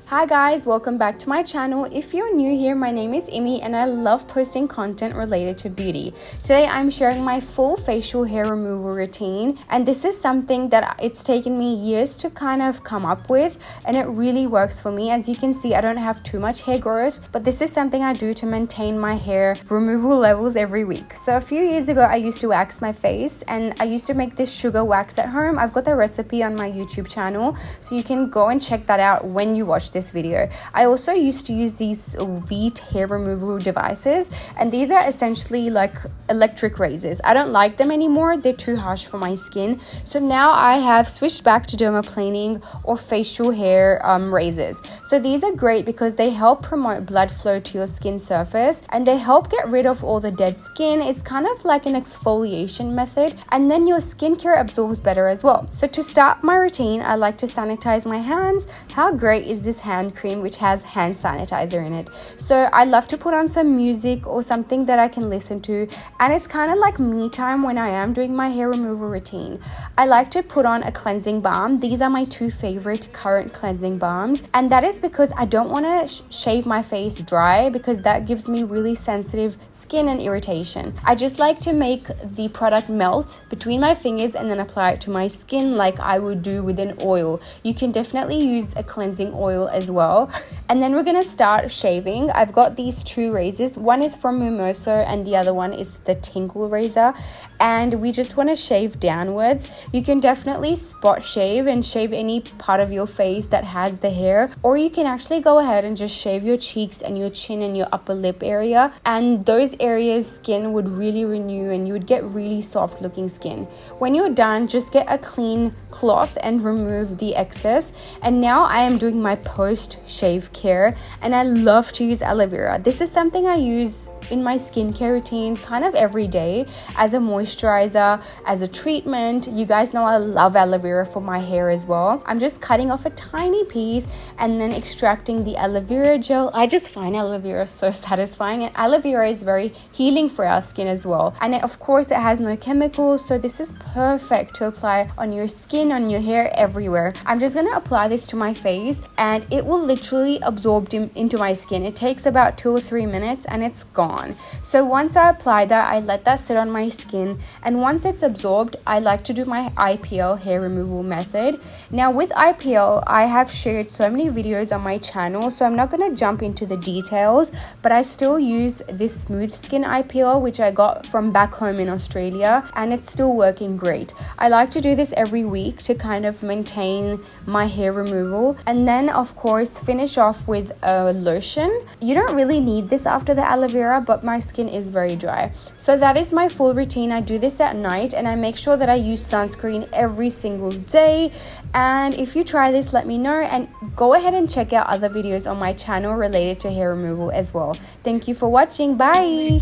Hi guys, welcome back to my channel. If you're new here, my name is Immy and I love posting content related to beauty. Today I'm sharing my full facial hair removal routine, and this is something that it's taken me years to kind of come up with, and it really works for me. As you can see, I don't have too much hair growth, but this is something I do to maintain my hair removal levels every week. So a few years ago I used to wax my face, and I used to make this sugar wax at home. I've got the recipe on my YouTube channel, so you can go and check that out when you watch this video. I also used to use these Veet hair removal devices, and these are essentially like electric razors. I don't like them anymore, they're too harsh for my skin, so now I have switched back to dermaplaning or facial hair razors. So these are great because they help promote blood flow to your skin surface, and they help get rid of all the dead skin. It's kind of like an exfoliation method, and then your skincare absorbs better as well. So to start my routine, I like to sanitize my hands. How great is this hand cream which has hand sanitizer in it? So I love to put on some music or something that I can listen to, and it's kind of like me time when I am doing my hair removal routine. I like to put on a cleansing balm. These are my two favorite current cleansing balms, and that is because I don't want to shave my face dry, because that gives me really sensitive skin and irritation. I just like to make the product melt between my fingers and then apply it to my skin like I would do with an oil. You can definitely use a cleansing oil as well. And then we're gonna start shaving. I've got these two razors. One is from Mimoso and the other one is the Tinkle razor, and we just want to shave downwards. You can definitely spot shave and shave any part of your face that has the hair, or you can actually go ahead and just shave your cheeks and your chin and your upper lip area, and those areas skin would really renew and you would get really soft looking skin. When you're done, just get a clean cloth and remove the excess. And now I am doing my post shave care, and I love to use aloe vera. This is something I use in my skincare routine kind of every day as a moisturizer, as a treatment. You guys know I love aloe vera for my hair as well. I'm just cutting off a tiny piece and then extracting the aloe vera gel. I just find aloe vera so satisfying, and aloe vera is very healing for our skin as well. And of course it has no chemicals, so this is perfect to apply on your skin, on your hair, everywhere. I'm just gonna apply this to my face, and it will literally absorb into my skin. It takes about 2 or 3 minutes and it's gone. So once I apply that, I let that sit on my skin, and once it's absorbed, I like to do my IPL hair removal method. Now with IPL, I have shared so many videos on my channel, so I'm not going to jump into the details, but I still use this smooth skin IPL which I got from back home in Australia, and it's still working great. I like to do this every week to kind of maintain my hair removal, and then of course finish off with a lotion. You don't really need this after the aloe vera, but my skin is very dry. So that is my full routine. I do this at night, and I make sure that I use sunscreen every single day. And if you try this, let me know, and go ahead and check out other videos on my channel related to hair removal as well. Thank you for watching. Bye.